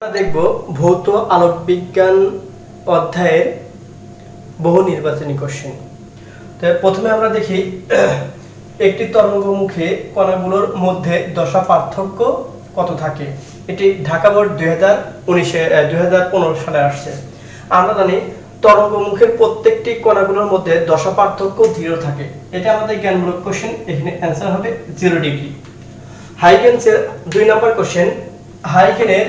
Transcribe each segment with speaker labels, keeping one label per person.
Speaker 1: আমরা দেখব ভৌত আলোক বিজ্ঞান অধ্যায়ের বহু নির্বাচনী কোশ্চেন। তো প্রথমে আমরা দেখি একটি তরঙ্গমুখী কণাগুলোর মধ্যে দশা পার্থক্য কত থাকে। এটি ঢাকা বোর্ড 2015 সালে আসছে। আমরা জানি তরঙ্গমুখের প্রত্যেকটি কণাগুলোর মধ্যে দশা পার্থক্য 0 থাকে। এটা আমাদের জ্ঞানমূলক কোশ্চেন। এখানে অ্যান্সার হবে 0 ডিগ্রি। হাইগেন্সের 2 নম্বর কোশ্চেন, হাইগেনের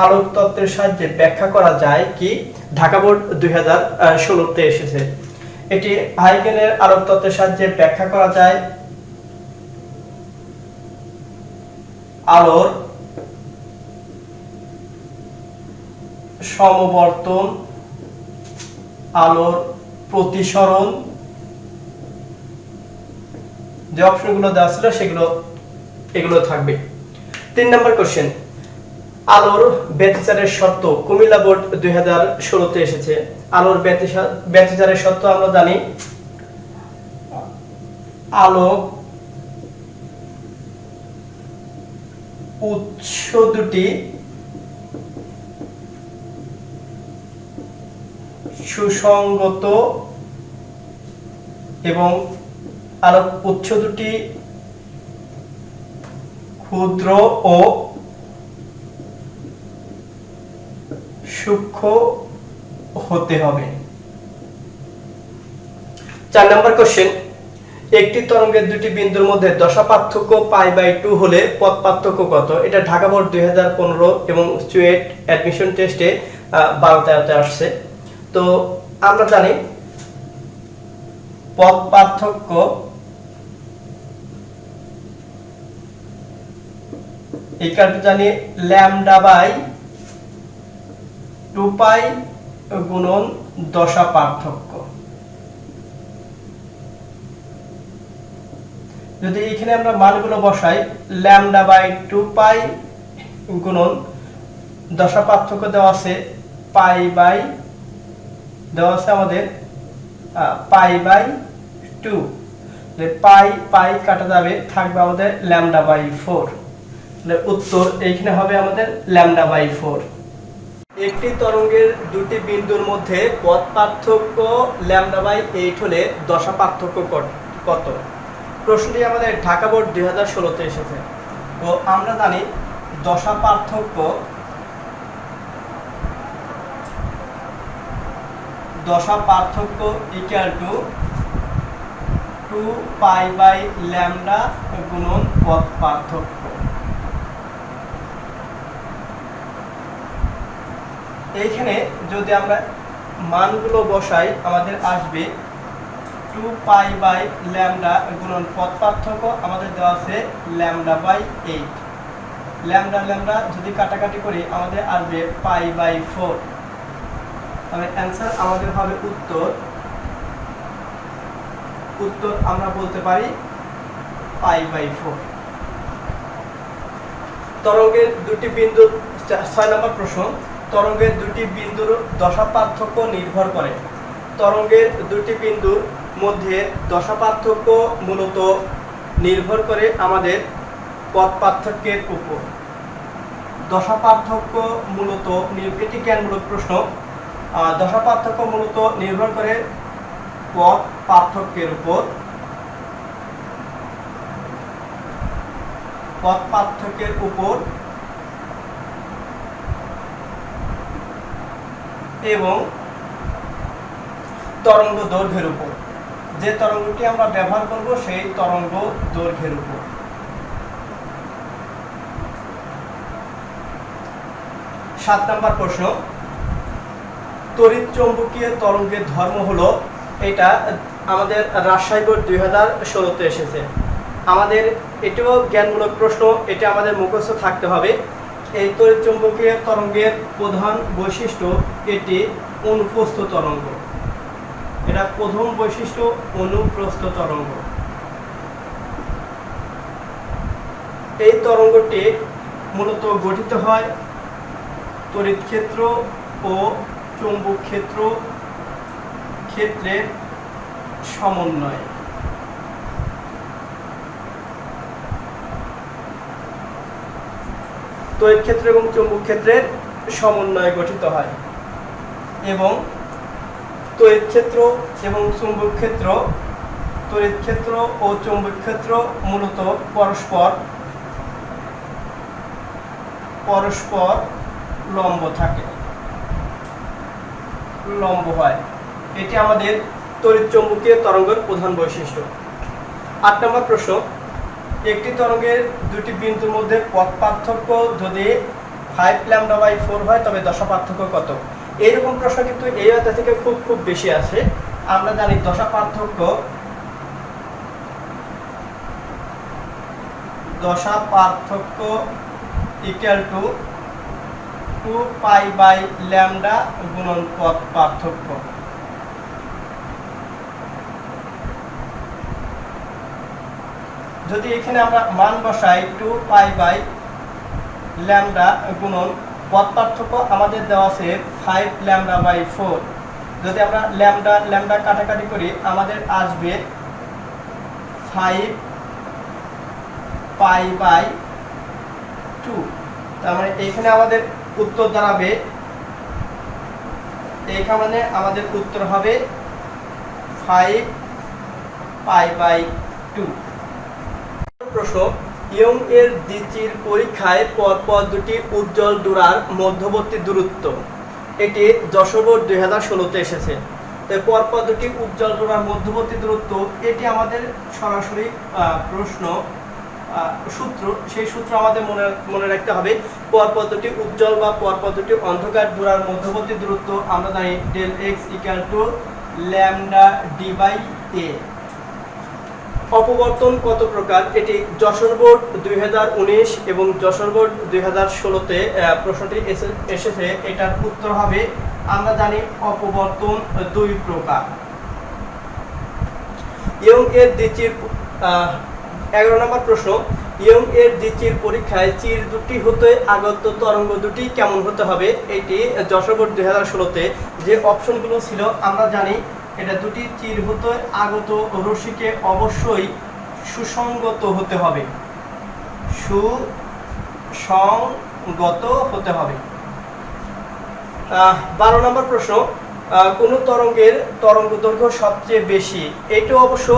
Speaker 1: আলোক তত্ত্বের সাহায্যে ব্যাখ্যা করা যায় কি? ঢাকা বোর্ড 2016 এসেছে। এটি হাইগেনের আলোক তত্ত্বের সাহায্যে ব্যাখ্যা করা যায় আলোর সমবর্তন, আলোর প্রতিসরণ, যে অপশনগুলো দেওয়া ছিল এগুলো থাকবে। 3 নম্বর কোশ্চেন, আলোর ব্যতিচারের শর্ত কুমিল্লা বোর্ড 2016 এসেছে। আলোর ব্যতিচারের শর্ত আমরা জানি আলোক উৎস দুটি সুসংগত এবং আলোক উৎস দুটি ক্ষুদ্র ও সূক্ষ্ম হতে হবে। 4 নম্বর কোশ্চেন, একটি তরঙ্গের দুটি বিন্দুর মধ্যে দশা পার্থক্য π/2 হলে পথ পার্থক্য কত? এটা ঢাকা বোর্ড 2015 এবং চুয়েট অ্যাডমিশন টেস্টে 12 আসছে। তো আমরা জানি পথ পার্থক্য জানি λ/2π গুণন দশা পার্থক্য। যদি এখানে আমরা মানগুলো বসাই, λ/2π গুণন দশা পার্থক্য দেওয়া আছে আমাদের π/2, পাই কাটা যাবে, থাকবে আমাদের λ/4। উত্তর এইখানে হবে আমাদের λ/4। একটি তরঙ্গের দুটি বিন্দুর মধ্যে পথ পার্থক্য λ/8 হলে দশা পার্থক্য কত? প্রশ্নটি আমাদের ঢাকা বোর্ড 2016 এসেছে। তো আমরা জানি দশা পার্থক্য ইকুয়াল টু 2π/λ গুণন পথ পার্থক্য। এইখানে যদি আমরা মানগুলো বসাই, আমাদের আসবে 2π/λ গুণন পথ পার্থক্য, আমাদের দেওয়া আছে λ/8। λ যদি কাটাকাটি করি আমাদের আসবে π/4। তাহলে অ্যান্সার আমাদের হবে উত্তর আমরা বলতে পারি π/4। তরঙ্গের দুটি বিন্দুর 6 নম্বর প্রশ্ন, তরঙ্গের দুটি বিন্দুর দশা পার্থক্য নির্ভর করে। তরঙ্গের দুটি বিন্দুর মধ্যে দশা পার্থক্য মূলত নির্ভর করে আমাদের পথ পার্থক্যের উপর। দশা পার্থক্য মূলত, এটি জ্ঞানমূলক প্রশ্ন, দশা পার্থক্য মূলত নির্ভর করে পথ পার্থক্যের উপর। এবং তরঙ্গ দৈর্ঘ্যের উপর। যে তরঙ্গটি আমরা ব্যবহার করব সেই তরঙ্গ দৈর্ঘ্যের উপর। 7 নম্বর প্রশ্ন, তড়িৎ চৌম্বকীয় তরঙ্গের ধর্ম হলো, এটা আমাদের রাজশাহী বোর্ড 2016 এসেছে। আমাদের এটাও জ্ঞানমূলক প্রশ্ন, এটা আমাদের মুখস্থ থাকতে হবে। এই তড়িৎ চৌম্বকীয় তরঙ্গের প্রধান বৈশিষ্ট্য এটি অনুপ্রস্থ তরঙ্গ। এটা প্রথম বৈশিষ্ট্য অনুপ্রস্থ তরঙ্গ। এই তরঙ্গটি মূলত গঠিত হয় তড়িৎ ক্ষেত্র ও চৌম্বক ক্ষেত্রের সমন্বয়ে। তড়িৎ ক্ষেত্র এবং চৌম্বক ক্ষেত্রের সমন্বয়ে গঠিত হয় এবং তড়িৎ ক্ষেত্র এবং চৌম্বক ক্ষেত্র, তড়িৎ ক্ষেত্র ও চৌম্বক ক্ষেত্র মূলত পরস্পর লম্ব থাকে, লম্ব হয়। এটি আমাদের তড়িৎ চৌম্বকীয় তরঙ্গের প্রধান বৈশিষ্ট্য। 8 নম্বর প্রশ্ন, একটি তরঙ্গের দুটি বিন্দুর মধ্যে পথ পার্থক্য যদি 5 λ/4 হয় তবে দশা পার্থক্য কত? এইরকম প্রশ্ন কিন্তু এই অধ্যায় থেকে খুব বেশি আসে। আমরা জানি দশা পার্থক্য ইকুয়াল টু 2π/λ গুণন পথ পার্থক্য। যদি এখানে আমরা মান বসাই 2π/λ গুণন পথ পার্থক্য আমাদের দেওয়া আছে 5 λ/4। যদি আমরা ল্যামডা কাটাকাটি করি আমাদের আসবে 5π/2। তার মানে এখানে আমাদের উত্তর দাঁড়াবে, এখানে আমাদের উত্তর হবে 5π/2। প্রশ্ন, ইয়ং এর দ্বিচির পরীক্ষায় পরপর দুটি উজ্জ্বল ডোরার মধ্যবর্তী দূরত্ব, এটি যশোর বোর্ড 2016-তে এসেছে। তো পরপর দুটি উজ্জ্বল ডোরার মধ্যবর্তী দূরত্ব, এটি আমাদের সরাসরি প্রশ্ন সূত্র, সেই সূত্র আমাদের মনে রাখতে হবে। পরপর দুটি উজ্জ্বল বা পরপর দুটি অন্ধকার ডোরার মধ্যবর্তী দূরত্ব আমরা জানি del x equal to lambda ডি/এ। অপবর্তন কত প্রকার? এটি যশোর বোর্ড 2019 এবং যশোর বোর্ড 2016-তে প্রশ্নটি এসেছে। এটার উত্তর হবে, আমরা জানি অপবর্তন 2 প্রকার। ইয়ং এর দ্বিচির 11 নম্বর প্রশ্ন, ইয়ং এর দ্বিচির পরীক্ষায় চির দুটি হতে আগত তরঙ্গ দুটি কেমন হতে হবে? এটি যশোর বোর্ড 2016-তে যে অপশনগুলো ছিল আমরা জানি এটা দুটি চির হতে আগত রশ্মিকে অবশ্যই সুসংগত হতে হবে, সুসংগত হতে হবে। 12 নম্বর প্রশ্ন, কোন তরঙ্গের তরঙ্গ দৈর্ঘ্য সবচেয়ে বেশি? এটা অবশ্য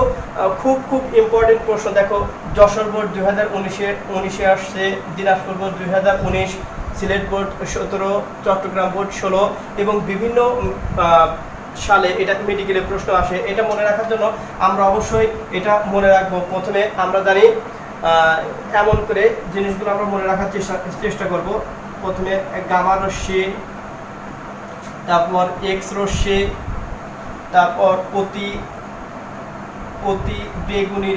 Speaker 1: খুব ইম্পর্টেন্ট প্রশ্ন। দেখো যশোর বোর্ড 2019-এ আসছে, Dinajpur board 2019, Sylhet board 17, Chittagong board 16 এবং বিভিন্ন সালে এটা মেডিকেলে প্রশ্ন আসে। এটা মনে রাখার জন্য আমরা অবশ্যই এটা মনে রাখবো। প্রথমে আমরা জানি এমন করে জিনিসগুলো আমরা মনে রাখার চেষ্টা করব। প্রথমে গামা রশ্মি, তারপর এক্স রশ্মি, তারপর অতি বেগুনি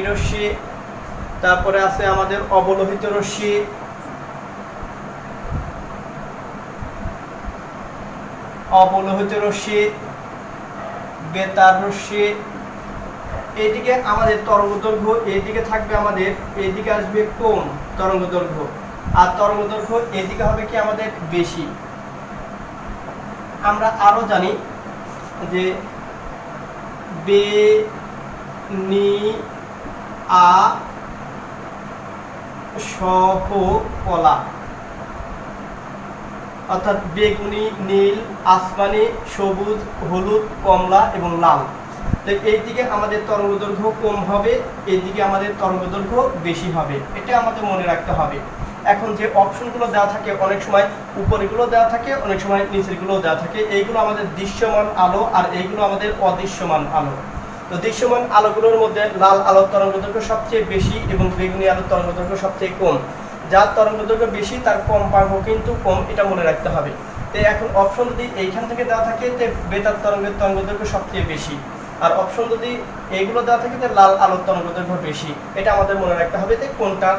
Speaker 1: রশ্মি, তারপরে আছে আমাদের অবলোহিত রশ্মি, বেতার রশ্মি। এইদিকে আমাদের তরঙ্গ দৈর্ঘ্য, এইদিকে থাকবে আমাদের, এইদিকে আসবে কম তরঙ্গ দৈর্ঘ্য, আর তরঙ্গ দৈর্ঘ্য এদিকে হবে কি আমাদের বেশি। আমরা আরো জানি যে সহকলা, অর্থাৎ বেগুনি, নীল, আসমানি, সবুজ, হলুদ, কমলা এবং লাল। তো এইদিকে আমাদের তরঙ্গ দৈর্ঘ্য কম হবে, এইদিকে আমাদের তরঙ্গ দৈর্ঘ্য বেশি হবে, এটা আমাদের মনে রাখতে হবে। এখন যে অপশনগুলো দেওয়া থাকে অনেক সময় উপরেগুলো দেওয়া থাকে, অনেক সময় নিচেরগুলো দেওয়া থাকে। এইগুলো আমাদের দৃশ্যমান আলো আর এইগুলো আমাদের অদৃশ্যমান আলো। তো দৃশ্যমান আলোগুলোর মধ্যে লাল আলোর তরঙ্গ দৈর্ঘ্য সবচেয়ে বেশি এবং বেগুনি আলোর তরঙ্গ দৈর্ঘ্য সবচেয়ে কম। যার তরঙ্গ দৈর্ঘ্য বেশি তার কম্পাঙ্ক কিন্তু কম, এটা মনে রাখতে হবে। তো এখন অপশন যদি এইখান থেকে দেওয়া থাকে যে বেতার তরঙ্গের তরঙ্গ দৈর্ঘ্য সবচেয়ে বেশি, আর অপশন যদি এইগুলো দেওয়া থাকে যে লাল আলোর তরঙ্গ দৈর্ঘ্য বেশি, এটা আমাদের মনে রাখতে হবে যে কোনটার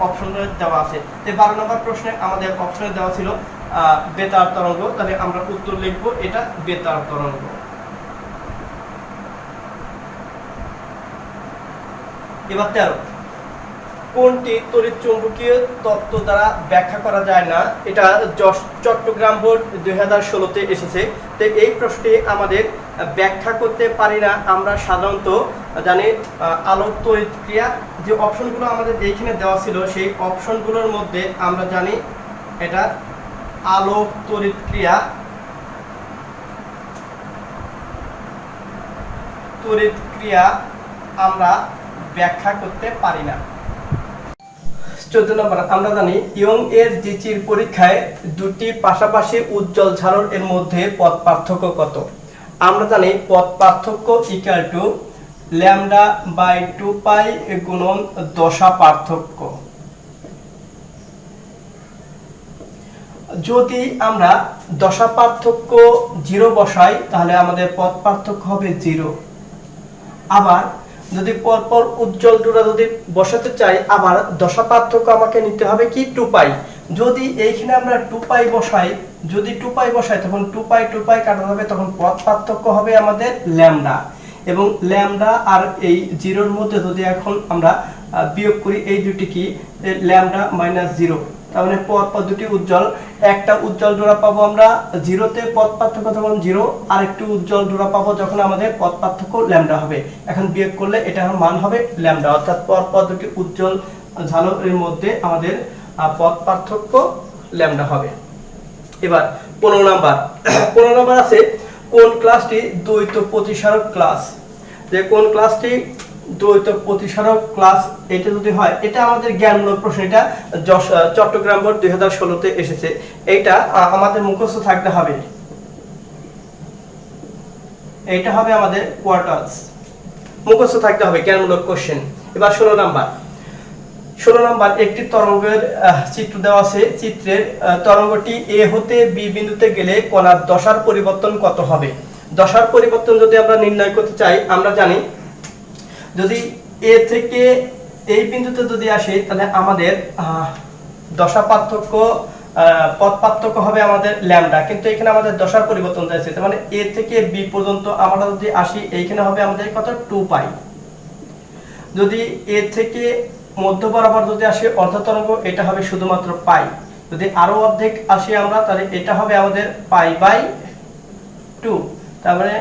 Speaker 1: অপশনে দেওয়া আছে। তো 12 নম্বর প্রশ্নে আমাদের অপশনে দেওয়া ছিল বেতার তরঙ্গ, তাহলে আমরা উত্তর লিখব এটা বেতার তরঙ্গ। এবার 13, কোনটি তড়িৎ চৌম্বকীয় তত্ত্ব দ্বারা ব্যাখ্যা করা যায় না? এটা চট্টগ্রাম বোর্ড 2016-তে এসেছে। তো এই প্রশ্নটি আমাদের ব্যাখ্যা করতে পারি না আমরা সাধারণত জানি আলোক তড়িৎ ক্রিয়া, যে অপশনগুলো আমাদের এইখানে দেওয়া ছিল সেই অপশনগুলোর মধ্যে আমরা জানি এটা আলোক তড়িৎ ক্রিয়া, আমরা ব্যাখ্যা করতে পারি না। 14 নম্বর, আমরা জানি ইয়ং এর জিচির পরীক্ষায় দুটি পাশাপাশি উজ্জ্বল ঝালর এর মধ্যে পথ পার্থক্য কত? আমরা জানি পথ পার্থক্য ইকুয়াল টু ল্যামডা বাই 2 পাই গুণন দশা পার্থক্য। যদি আমরা দশা পার্থক্য 0 বসাই তাহলে আমাদের পথ পার্থক্য হবে 0। আবার যদি পরপর উজ্জ্বল ডোরা যদি বসাতে চাই, আবার দশা পার্থক্য আমাকে নিতে হবে কি 2 পাই। যদি এইখানে আমরা 2 পাই বসাই, তখন 2 পাই কাটা যাবে, তখন পথ পার্থক্য হবে আমাদের ল্যামডা। এবং ল্যামডা আর এই 0-র মধ্যে যদি এখন আমরা বিয়োগ করি, এই দুটি কি ল্যামডা মাইনাস 0, তার মানে পরপর দুটি উজ্জ্বল, একটা উজ্জ্বল ডোরা পাবো আমরা 0-তে পথ পার্থক্য যখন 0, আর একটু উজ্জ্বল ডোরা পাবো যখন আমাদের পথ পার্থক্য ল্যামডা হবে। এখন বিয়োগ করলে এটার মান হবে ল্যামডা, অর্থাৎ পরপর দুটি উজ্জ্বল ঝালরের মধ্যে আমাদের পথ পার্থক্য ল্যামডা হবে। এবার 15 নাম্বার আছে কোন ক্লাসটি দ্বৈত প্রতিসারক ক্লাস? যে কোন ক্লাসটি দ্বৈত প্রতিসারক ক্লাস, এটা যদি হয়, এটা আমাদের জ্ঞানমূলক প্রশ্ন, এটা চট্টগ্রাম বোর্ড 2016-তে এসেছে। এটা আমাদের মুখস্থ থাকতে হবে, এটা হবে আমাদের কোয়ার্টার্স, মুখস্থ থাকতে হবে, জ্ঞানমূলক কোশ্চেন। এবার 16 নাম্বার, একটি তরঙ্গের চিত্র দেওয়া আছে। চিত্রের তরঙ্গটি এ হতে বি বিন্দুতে গেলে কণার দশার পরিবর্তন কত হবে? দশার পরিবর্তন যদি আমরা নির্ণয় করতে চাই, আমরা জানি যদি এ থেকে এই বিন্দুতে যদি আসে তাহলে আমাদের দশা পার্থক্য পথ পার্থক্য হবে আমাদের ল্যামডা, কিন্তু এখানে আমাদের দশার পরিবর্তন যাচ্ছে, তার মানে এ থেকে বি পর্যন্ত আমরা যদি আসি, এইখানে হবে আমাদের কত 2 পাই। যদি এ থেকে মধ্য বরাবর যদি আসে অর্ধ তরঙ্গ, এটা হবে শুধুমাত্র পাই। যদি আরো অর্ধেক আসি আমরা, তাহলে এটা হবে আমাদের পাই বাই 2, তার মানে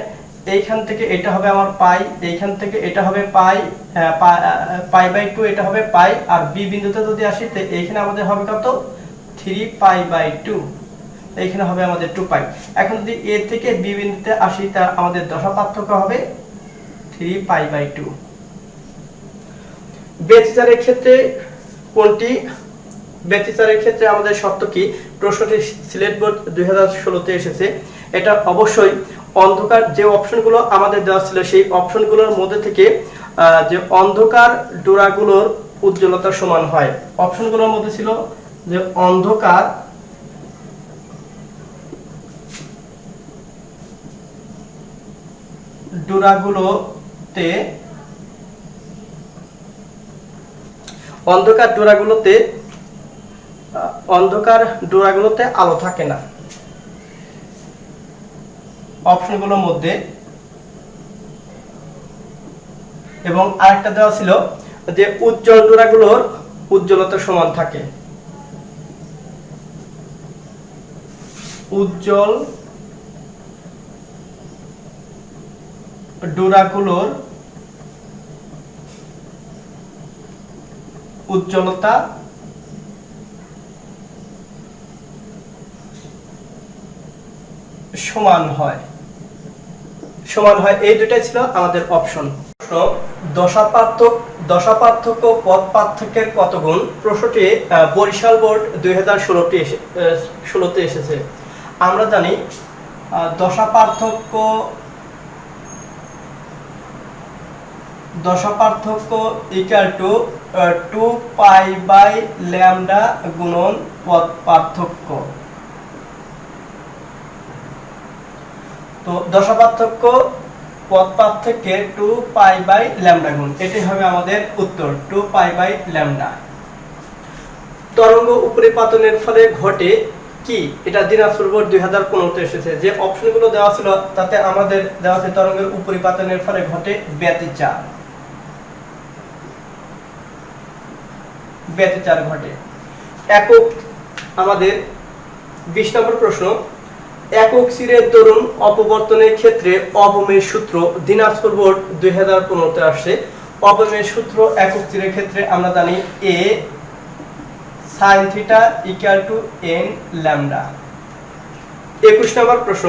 Speaker 1: এইখান থেকে এটা হবে আমার পাই, এইখান থেকে এটা হবে পাই বাই 2, এটা হবে পাই। আর বি বিন্দুতে যদি আসি, তো এইখানে আমাদের হবে কত 3 পাই বাই 2, এইখানে হবে আমাদের 2 পাই। এখন যদি এ থেকে বি বিন্দুতে আসি, তা আমাদের দশা পার্থক্য হবে 3 পাই বাই 2। ব্যতিচারের ক্ষেত্রে কোনটি? ব্যতিচারের ক্ষেত্রে আমাদের শর্ত কি? প্রশ্নটি সিলেট বোর্ড 2016-তে এসেছে। এটা অবশ্যই অন্ধকার, যে অপশনগুলো আমাদের দেওয়া ছিল সেই অপশনগুলোর মধ্যে থেকে যে অন্ধকার ডোরাগুলোর উজ্জ্বলতা সমান হয়। অপশনগুলোর মধ্যে ছিল যে অন্ধকার ডোরাগুলোতে আলো থাকে না। অপশনগুলোর মধ্যে এবং আরেকটা দেওয়া ছিল যে উজ্জ্বল ডোরাগুলোর উজ্জ্বলতা সমান থাকে। উজ্জ্বল ডোরাগুলোর উজ্জ্বলতা সমান হয়। এই দুটাই ছিল আমাদের অপশন। দশা পার্থক্য পথ পার্থক্যের কত গুণ? প্রশ্নটি বরিশাল বোর্ড 2016-তে এসেছে। আমরা জানি দশা পার্থক্য equal to 2 pi by lambda গুণন পথ পার্থক্য। তো দশা পার্থক্য পথ পার্থক্যের 2 পাই বাই ল্যামডা গুণ, এটাই হবে আমাদের উত্তর, 2 পাই বাই ল্যামডা। তরঙ্গ উপরিপাতনের ফলে ঘটে কি? এটা দিনাজপুর বোর্ড 2015-তে এসেছে। যে অপশনগুলো দেওয়া ছিল তাতে আমাদের দেওয়া আছে তরঙ্গের উপরিপাতনের ফলে ঘটে ব্যতিচার ঘটে। একক আমাদের 20 নম্বর প্রশ্ন, একক চিরের দরুন অপবর্তনের ক্ষেত্রে অবমেয় সূত্র দিনাজপুর বোর্ড 2015-তে আসছে। অবমেয় সূত্র একক চিরের ক্ষেত্রে আমরা জানি a sin theta equal to n lambda. 21 নম্বর প্রশ্ন,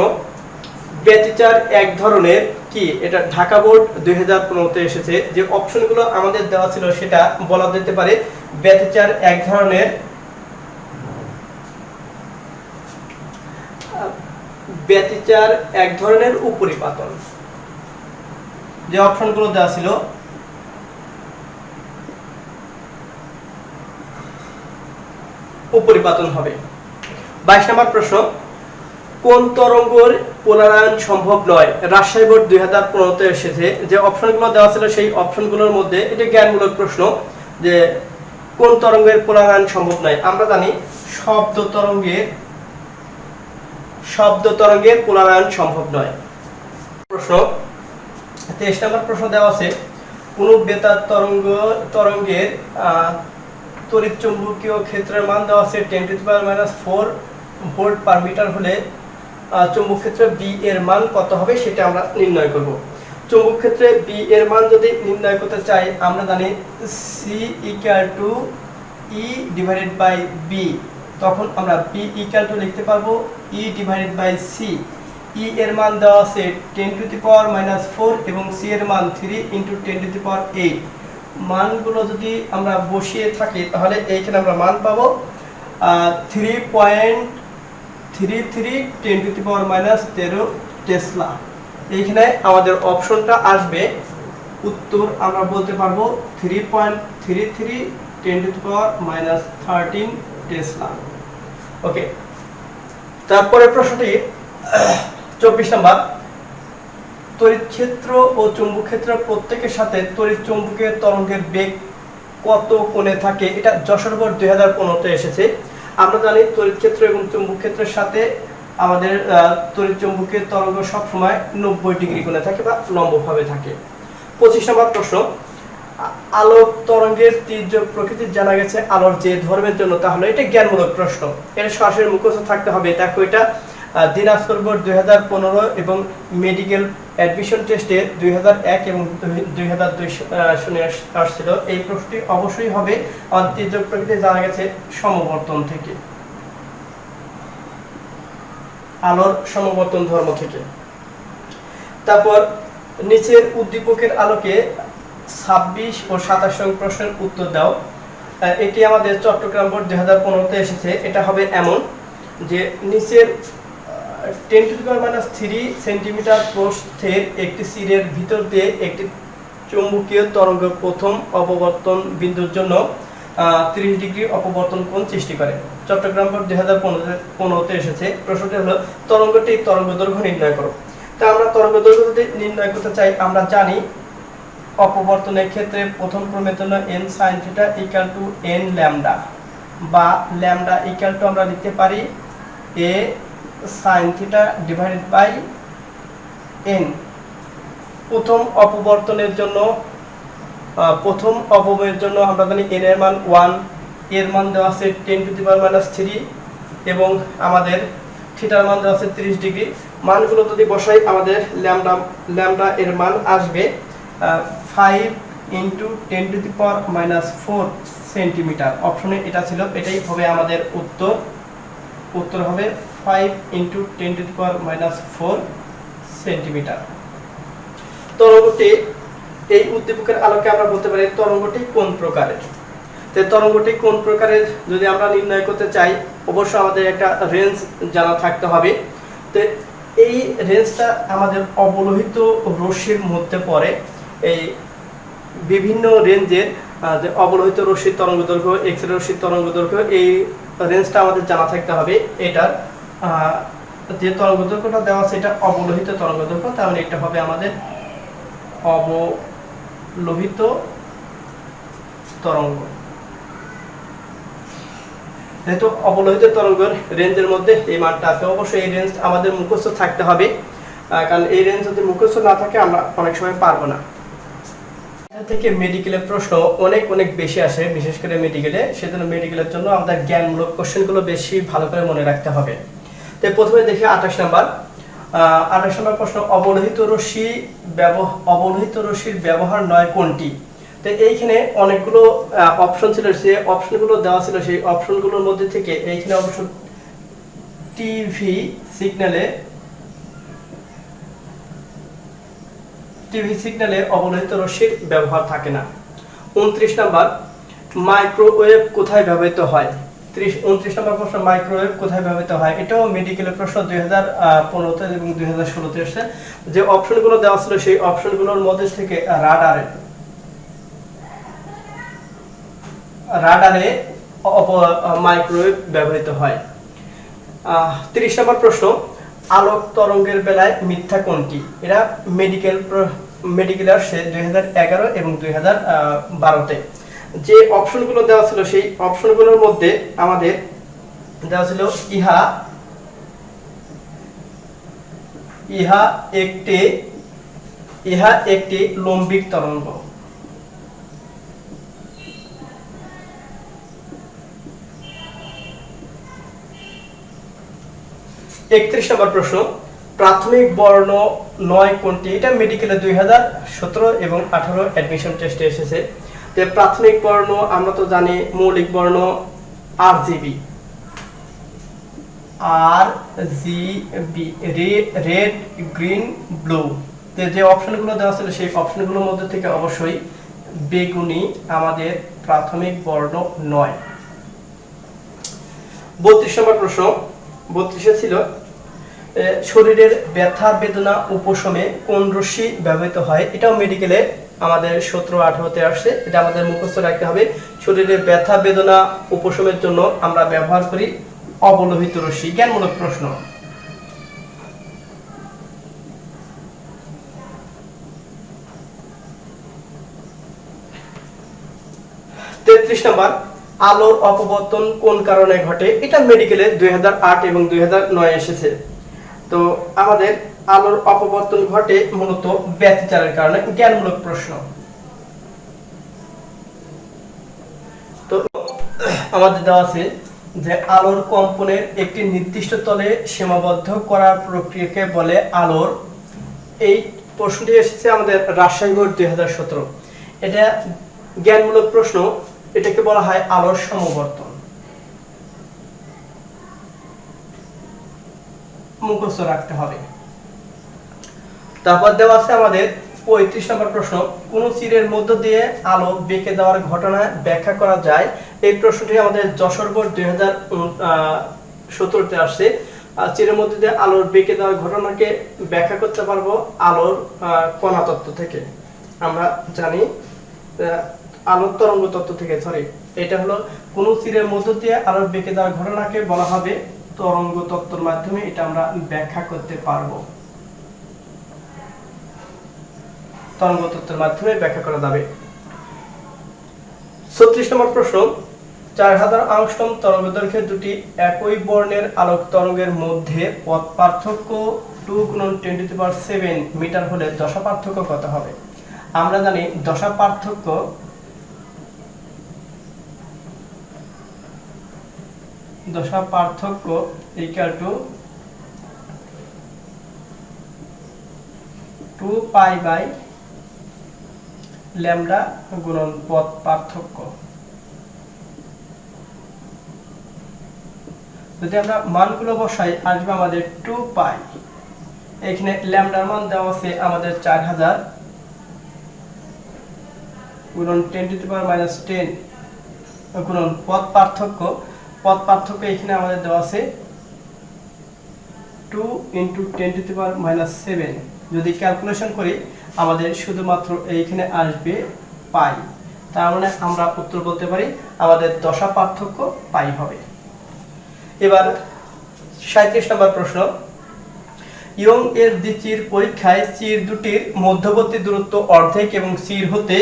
Speaker 1: ব্যতিচার এক ধরনের কি? এটা ঢাকা বোর্ড 2015-তে এসেছে। যে অপশনগুলো আমাদের দেওয়া ছিল সেটা বলা যেতে পারে ব্যতিচার এক ধরনের উপরিপাতন। যে অপশনগুলো দেওয়া ছিল উপরিপাতন হবে। 22 নম্বর প্রশ্ন, কোন তরঙ্গের পোলারায়ন সম্ভব নয়? রাজশাহী বোর্ড 2015-তে এসেছে। যে অপশনগুলো দেওয়া ছিল সেই অপশনগুলোর মধ্যে এটা জ্ঞানমূলক প্রশ্ন, যে কোন তরঙ্গের পোলারায়ন সম্ভব নয়? আমরা জানি শব্দ তরঙ্গের পোলারায়ন সম্ভব নয়। প্রশ্ন 23 নম্বর প্রশ্ন দেওয়া আছে, কোন বেতার তরঙ্গের তড়িৎ চুম্বকীয় ক্ষেত্রের মান দেওয়া আছে 10⁻⁴ ভোল্ট পার মিটার হলে চুম্বক ক্ষেত্রে বি এর মান কত হবে সেটা আমরা নির্ণয় করব। চুম্বক ক্ষেত্রে বি এর মান যদি নির্ণয় করতে চাই আমরা জানি C equal to E divided by B. তখন আমরা বি ইকুয়াল টু লিখতে পারবো E divided by C. E এর মান দেওয়া আছে 10⁻⁴ এবং সি এর মান 3 × 10⁸। মানগুলো যদি আমরা বসিয়ে থাকি তাহলে এইখানে আমরা মান পাবো 3.33 10⁻⁻13 টেসলা। এইখানে আমাদের অপশনটা আসবে, উত্তর আমরা বলতে পারবো 3.33 10⁻⁻13 টেসলা। ওকে, তারপরে প্রশ্নটি 24 নম্বর, তড়িৎ ক্ষেত্র ও চুম্বক ক্ষেত্র প্রত্যেকের সাথে তড়িৎ চুম্বকীয় তরঙ্গের বেগ কত কোণে থাকে? এটা যশোর বোর্ড 2015-তে এসেছে। আমরা জানি তড়িৎ ক্ষেত্র এবং চুম্বক ক্ষেত্রের সাথে আমাদের তড়িৎ চুম্বকীয় তরঙ্গ সবসময় 90 ডিগ্রি কোণে থাকে বা লম্বভাবে থাকে। 25 নম্বর প্রশ্ন, আলোক তরঙ্গের তির্যক প্রকৃতি জানা গেছে আলোর যে ধর্মের জন্য, তাহলে এটা জ্ঞানমূলক প্রশ্ন, এটা সরাসরি মুখস্থ থাকতে হবে। দেখো এটা দিনাজপুর বোর্ড 2015 এবং মেডিকেল অ্যাডমিশন টেস্টে 2001 এবং 2002 শুনে আসছিল। এই প্রশ্নটি অবশ্যই হবে তির্যক প্রকৃতি জানা গেছে সমবর্তন থেকে, আলোর সমবর্তন ধর্ম থেকে। তারপর নিচের উদ্দীপকের আলোকে 26 ও 27 নং প্রশ্নের উত্তর দাও। এটি আমাদের চট্টগ্রাম বোর্ড 2015-তে এসেছে। এটা হবে এমন যে নিচের 10⁻³ সেন্টিমিটার প্রস্থের একটি চিরের ভিতর দিয়ে একটি চৌম্বকীয় তরঙ্গ প্রথম অপবর্তন বিন্দুর জন্য 30 ডিগ্রি অপবর্তন কোণ সৃষ্টি করে। চট্টগ্রাম বোর্ড 2015-তে এসেছে। প্রশ্নটি হলো তরঙ্গটি তরঙ্গ দৈর্ঘ্য নির্ণয় করো। তা আমরা তরঙ্গ দৈর্ঘ্য যদি নির্ণয় করতে চাই আমরা জানি অপবর্তনের ক্ষেত্রে প্রথম ক্রমের জন্য n sin θ equal to n lambda, বা ল্যামডা ইকুয়াল টু আমরা লিখতে পারি a sin θ divided by n। প্রথম অপবর্তনের জন্য প্রথম অপবর্তনের জন্য আমরা জানি n এর মান 1, এর মান দেওয়া আছে 10⁻³ এবং আমাদের থিটার মান দেওয়া আছে 30 ডিগ্রি। মানগুলো যদি বসাই আমাদের ল্যামডা এর মান আসবে 5 × 10⁻⁴ সেন্টিমিটার। অপশনে এটা ছিল, এটাই হবে আমাদের উত্তর। উত্তর হবে 5 × 10⁻⁴ সেন্টিমিটার। তরঙ্গটি এই উদ্দীপকের আলোকে আমরা বলতে পারি তরঙ্গটি কোন প্রকারের। তো তরঙ্গটি কোন প্রকারের যদি আমরা নির্ণয় করতে চাই অবশ্যই আমাদের একটা রেঞ্জ জানা থাকতে হবে। তো এই রেঞ্জটা আমাদের অবলোহিত রশ্মির মধ্যে পড়ে। এই বিভিন্ন রেঞ্জের অবলোহিত রশ্মির তরঙ্গ দৈর্ঘ্য, এক্স রে রশ্মির তরঙ্গ দৈর্ঘ্য, এই রেঞ্জটা আমাদের জানা থাকতে হবে। এটার যে তরঙ্গ দৈর্ঘ্যটা দেওয়া আছে এটা অবলোহিত তরঙ্গ দৈর্ঘ্য, তাহলে এটা হবে আমাদের অবলোহিত তরঙ্গ। যেহেতু অবলোহিত তরঙ্গের রেঞ্জের মধ্যে এই মানটা আছে, অবশ্যই এই রেঞ্জ আমাদের মুখস্থ থাকতে হবে, কারণ এই রেঞ্জ যদি মুখস্থ না থাকে আমরা অনেক সময় পারবো না। থেকে মেডিকেলের প্রশ্ন অনেক বেশি আসে, বিশেষ করে মেডিকেলে। সেজন্য মেডিকেলের জন্য আমাদের জ্ঞানমূলক কোশ্চেনগুলো বেশি ভালো করে মনে রাখতে হবে। তো প্রথমে দেখি 28 নাম্বার। 28 নম্বর প্রশ্ন, অবলোহিত রশ্মির ব্যবহার নয় কোনটি? তো এইখানে অনেকগুলো অপশন ছিল, সেই অপশনগুলো দেওয়া ছিল, সেই অপশনগুলোর মধ্যে থেকে এইখানে অবশ্য টিভি সিগন্যালে অবলোহিত রশ্মির ব্যবহার থাকে না। 29 নাম্বার, মাইক্রোওয়েভ কোথায় ব্যবহৃত হয়? 29 নম্বর প্রশ্ন, মাইক্রোওয়েভ কোথায় ব্যবহৃত হয়? এটাও মেডিকেলের প্রশ্ন 2015 এবং 2016 তে এসেছে। যে অপশনগুলো দেওয়া ছিল সেই অপশনগুলোর মধ্যে থেকে রাডারে মাইক্রোওয়েভ ব্যবহৃত হয়। 30 নম্বর প্রশ্ন, আলোক তরঙ্গের বেলায় মিথ্যা কোনটি? এরা মেডিকেল আসছে 2011 এবং 2012 তে। যে অপশনগুলো দেওয়া ছিল সেই অপশনগুলোর মধ্যে আমাদের দেওয়া ছিল ইহা একটি লম্বিক তরঙ্গ। 31 নম্বর প্রশ্ন, প্রাথমিক বর্ণ নয় কোনটি? এটা মেডিকেলে 2017 এবং 18 অ্যাডমিশন টেস্টে এসেছে। তো প্রাথমিক বর্ণ আমরা তো জানি মৌলিক বর্ণ আরজিবি, রেড, গ্রিন, ব্লু। তো যে অপশনগুলো দেওয়া ছিল সেই অপশনগুলোর মধ্যে থেকে অবশ্যই বেগুনি আমাদের প্রাথমিক বর্ণ নয়। 32 নম্বর প্রশ্ন, 32 ছিল শরীরের ব্যথা বেদনা উপশমে কোন রশ্মি ব্যবহৃত হয়? এটাও মেডিকেলে আমাদের 17-18 তে আসছে, এটা আমাদের মুখস্থ রাখতে হবে। শরীরের ব্যথা বেদনা উপশমের জন্য আমরা ব্যবহার করি অবলোহিত রশ্মি। জ্ঞানমূলক প্রশ্ন। 33 নম্বর, আলোর অপবর্তন কোন কারণে ঘটে? এটা মেডিকেলে 2008 এবং 2009 এসেছে। তো আমাদের আলোর অপবর্তন ঘটে মূলত ব্যতিচারের কারণে। জ্ঞানমূলক প্রশ্ন। তো আমাদের দেওয়া আছে যে আলোর কম্পনের একটি নির্দিষ্ট তলে সীমাবদ্ধ করার প্রক্রিয়াকে বলে আলোর। এই প্রশ্নটি এসেছে আমাদের রাজশাহী বোর্ড 2017। এটা জ্ঞানমূলক প্রশ্ন, এটাকে বলা হয় আলোর সমবর্তন। মুখস্থ রাখতে হবে। তারপর দেওয়া আছে আমাদের 35 নম্বর প্রশ্ন, কোন চিরের মধ্য দিয়ে আলো বেঁকে দেওয়ার ঘটনা ব্যাখ্যা করা যায়? এই প্রশ্নটি আমাদের যশোর বোর্ড 2017 তে আসছে। চিরের মধ্যে দিয়ে আলোর বেঁকে দেওয়ার ঘটনাকে ব্যাখ্যা করতে পারবো আলোর কণা তত্ত্ব থেকে। আমরা জানি আলোর তরঙ্গ তত্ত্ব থেকে, এটা হলো কোন চিরের মধ্য দিয়ে আলোর বেঁকে দেওয়ার ঘটনাকে বলা হবে তরঙ্গ তত্ত্বের মাধ্যমে, এটা আমরা ব্যাখ্যা করতে পারবো। তরঙ্গ তত্ত্বের মাধ্যমে ব্যাখ্যা করা যাবে। 36 নম্বর প্রশ্ন, 4000 আংস্ট্রম তরঙ্গদৈর্ঘ্যের দুটি একই বর্ণের আলোক তরঙ্গের মধ্যে পথ পার্থক্য 2 × 10⁷ মিটার হলে দশা পার্থক্য কত হবে? আমরা জানি দশা পার্থক্য ইকুয়াল টু 2π/λ গুণন পথ পার্থক্য। যদি আমরা মানগুলো বসাই আসবে আমাদের 2π। এখানে ল্যামডার মান দেওয়া আছে আমাদের 4000 গুণন 10⁻10 গুণন পথ পার্থক্য এখানে আমাদের দেওয়া আছে 2 × 10⁻7। যদি ক্যালকুলেশন করি আমাদের শুধুমাত্র এইখানে আসবে পাই। তার মানে আমরা উত্তর বলতে পারি আমাদের দশা পার্থক্য পাই হবে। এবার 37 নম্বর প্রশ্ন, ইয়ং এর দ্বিচির পরীক্ষায় চির দুটির মধ্যবর্তী দূরত্ব অর্ধেক এবং চির হতে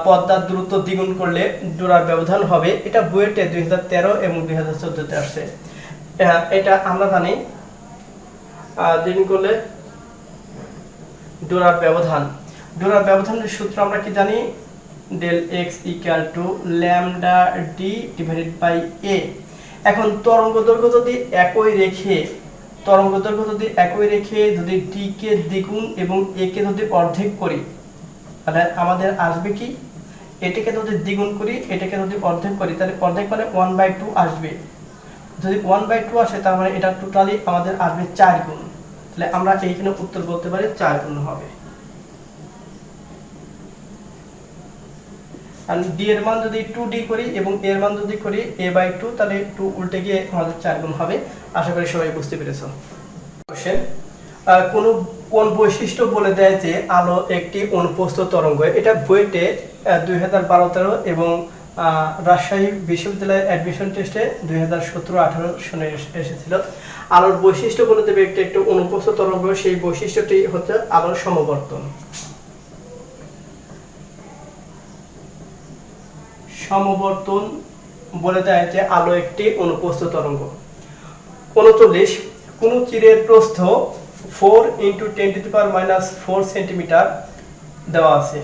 Speaker 1: পর্দার দূরত্ব দ্বিগুণ করলে জোড়ার ব্যবধান হবে। এটা বুয়েটে 2013 এবং 2014 তে আসছে। এটা আমরা জানি দ্বিগুণ করলে জোড়ার ব্যবধানের সূত্র আমরা কি জানি? del x = λ/d/a। এখন তরঙ্গ দৈর্ঘ্য যদি একই রেখে তরঙ্গ দৈর্ঘ্য যদি একই রেখে যদি টি কে দ্বিগুণ এবং এ কে যদি অর্ধেক করি তাহলে আমাদের আসবে কি, এটাকে যদি দ্বিগুণ করি এটাকে যদি অর্ধেক করি তাহলে অর্ধেক মানে 1/2 আসবে। যদি 1/2 আসে তার মানে এটা টোটালি আমাদের আসবে 4 গুণ। তাহলে আমরা এইখানে উত্তর বলতে পারি 4 গুণ হবে। আর ডি এর মান যদি 2d করি এবং এর মান যদি করি a/2 তাহলে 2 উল্টে গিয়ে আমাদের 4 গুণ হবে। আশা করি সবাই বুঝতে পেরেছো। কোশ্চেন, কোন বৈশিষ্ট্য বলে দেয় যে আলো একটি অনুপ্রস্থ তরঙ্গ। এটা বুয়েটে 2012-13 এবং রাজশাহী বিশ্ববিদ্যালয়ের অ্যাডমিশন টেস্টে 2017-18 সনে এসেছিল। আলোর বৈশিষ্ট্য বলে দেবে একটি অনুপ্রস্থ তরঙ্গ, সেই বৈশিষ্ট্যটি হচ্ছে আলোর সমবর্তন। সমবর্তন বলে দেয় যে আলো একটি অনুপ্রস্থ তরঙ্গ। 39, কোন চিরের প্রস্থ 4 × 10⁻⁻4 সেন্টিমিটার দেওয়া আছে।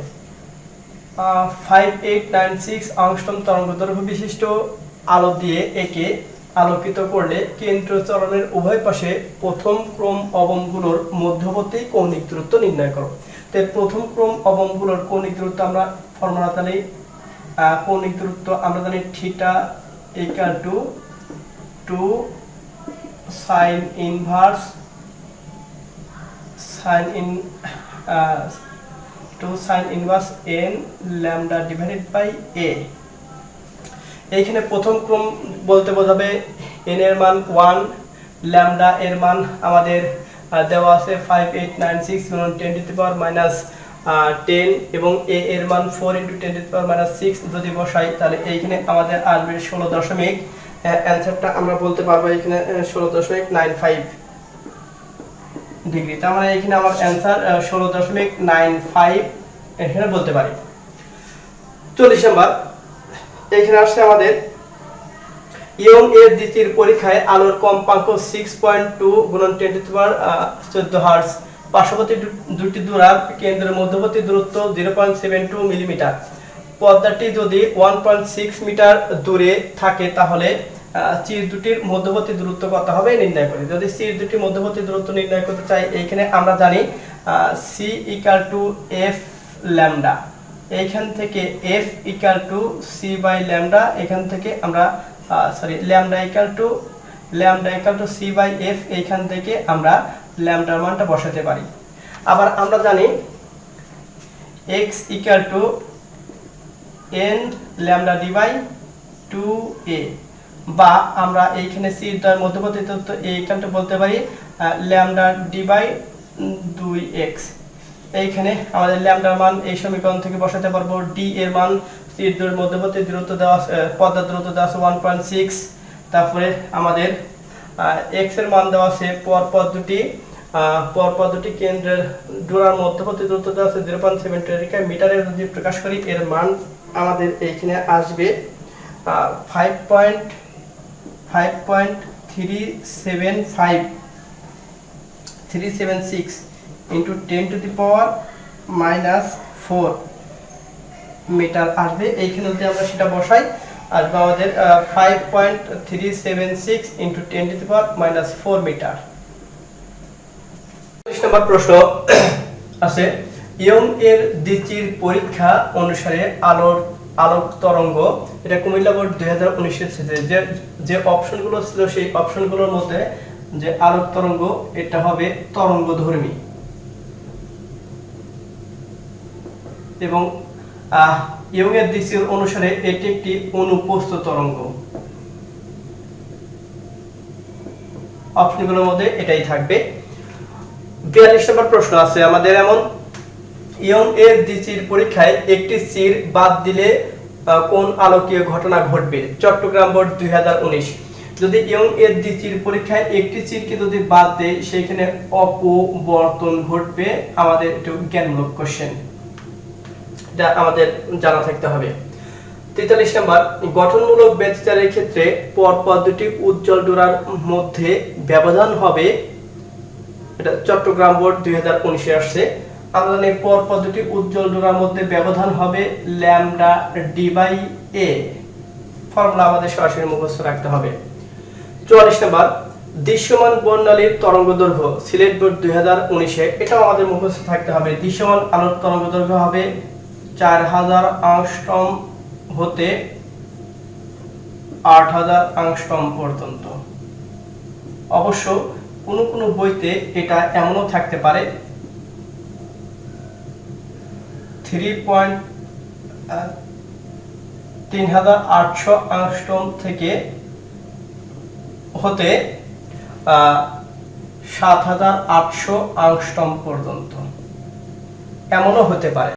Speaker 1: 5896 অ্যাংস্ট্রম তরঙ্গদৈর্ঘ্য বিশিষ্ট আলো দিয়ে একে আলোকিত করলে কেন্দ্রচরণের উভয় পাশে প্রথম ক্রম অবয়বগুলোর মধ্যবর্তী কৌণিক দূরত্ব নির্ণয় করো। তো প্রথম ক্রম অবয়বগুলোর কৌণিক দূরত্ব আমরা ফর্মুলা জানি, কৌণিক দূরত্ব আমরা জানি theta = 2 sin inverse n lambda divided by a। এইখানে প্রথম ক্রম বলতে বোঝাবে n এর মান 1, ল্যামডা এর মান আমাদের দেওয়া আছে 5896 × 10⁻⁻10 এবং a এর মান 4 × 10⁻⁻6 যদি বসাই তাহলে এইখানে আমাদের আসবে 16 দশমিক, অ্যানসারটা আমরা বলতে পারবো এখানে 16.95 ডিগ্রি। তার মানে এখানে আমার অ্যানসার 16.95 এখানে বলতে পারি। 40 নাম্বার, এখানে আসছে আমাদের ইয়ং এর দ্বিতীয় পরীক্ষায় আলোর কম্পাঙ্ক 6.2 × 10⁻14 হার্টজ, পার্শ্ববর্তী দুটি দূরার কেন্দ্রের মধ্যবর্তী দূরত্ব 0.72 মিলিমিটার। পর্দাটি যদি 1.6 মিটার দূরে থাকে তাহলে চির দুটির মধ্যবর্তী দূরত্ব কত হবে নির্ণয় করি। যদি চির দুটির মধ্যবর্তী দূরত্ব নির্ণয় করতে চাই এইখানে আমরা জানি c = f ল্যামডা, এইখান থেকে f = c/λ, এখান থেকে আমরা ল্যামডা = c/f, এইখান থেকে আমরা ল্যামডার মানটা বসাতে পারি। আবার আমরা জানি x = n λd/2a, বা আমরা এইখানে c এর মধ্যবর্তী দূরত্ব এইখানটা বলতে পারি λd/2x। এইখানে আমাদের ল্যামডার মান এই সমীকরণ থেকে বসাতে পারবো। d এর মান c এর মধ্যবর্তী দূরত্ব দেওয়া পর্দার দূরত্ব দেওয়া আছে 1.6, তারপরে আমাদের x এর মান দেওয়া আছে পরপর দুটি কেন্দ্রের ডোরার মধ্যবর্তী দূরত্ব দেওয়া আছে 0.72 মিটারে যদি প্রকাশ করি এর মান আমাদের এইখানে আসবে 5.376 × 10⁻⁻4 মিটার আসবে। এইখানে যদি আমরা সেটা বসাই আসবে আমাদের 5.376 × 10⁻⁻4 মিটার। 30 নম্বর প্রশ্ন আছে, ইয়ং এর দ্বিতীয় পরীক্ষা অনুসারে আলোক তরঙ্গ, এটা কুমিল্লা বোর্ড 2019 এর যে অপশনগুলো ছিল সেই অপশনগুলোর মধ্যে যে আলোক তরঙ্গ এটা হবে তরঙ্গধর্মী এবং ইয়ং এর দ্বিতীয় অনুসারে এটি একটি অনুপ্রস্থ তরঙ্গ। অপশনগুলোর মধ্যে এটাই থাকবে। 42 নম্বর প্রশ্ন আছে আমাদের এমন, ইয়ং এর দ্বিতীয় পরীক্ষায় একটি চির বাদ দিলে কোন আলোকীয় ঘটনা ঘটবে? চট্টগ্রাম বোর্ড 2019। যদি ইয়ং এর দ্বিতীয় পরীক্ষায় একটি চিরকে যদি বাদ দেয় সেখানে অপবর্তন ঘটবে। আমাদের একটু জ্ঞানমূলক কোশ্চেন, এটা আমাদের জানা থাকতে হবে। 43 নম্বর, গঠনমূলক ব্যতিচারের ক্ষেত্রে পরপর দুটি উজ্জ্বল ডোরার মধ্যে ব্যবধান হবে, এটা চট্টগ্রাম বোর্ড 2019 আসছে। আমরা জানি পরপর দুটি উজ্জ্বল ডোরার মধ্যে ব্যবধান হবে λd/a, ফর্মুলা আমাদের সরাসরি মুখস্থ রাখতে হবে। 44 নম্বর, দৃশ্যমান বর্ণালীর তরঙ্গ দৈর্ঘ্য সিলেট বোর্ড 2019-এ, এটাও আমাদের মুখস্থ থাকতে হবে। দৃশ্যমান আলোর তরঙ্গ দৈর্ঘ্য হবে 4000 অ্যাংস্ট্রম হতে 8000 অ্যাংস্ট্রম পর্যন্ত। অবশ্য কোনো কোনো বইতে এটা এমনও থাকতে পারে 3800 অ্যাংস্ট্রম থেকে হতে 7800 অ্যাংস্ট্রম পর্যন্ত, এমনও হতে পারে।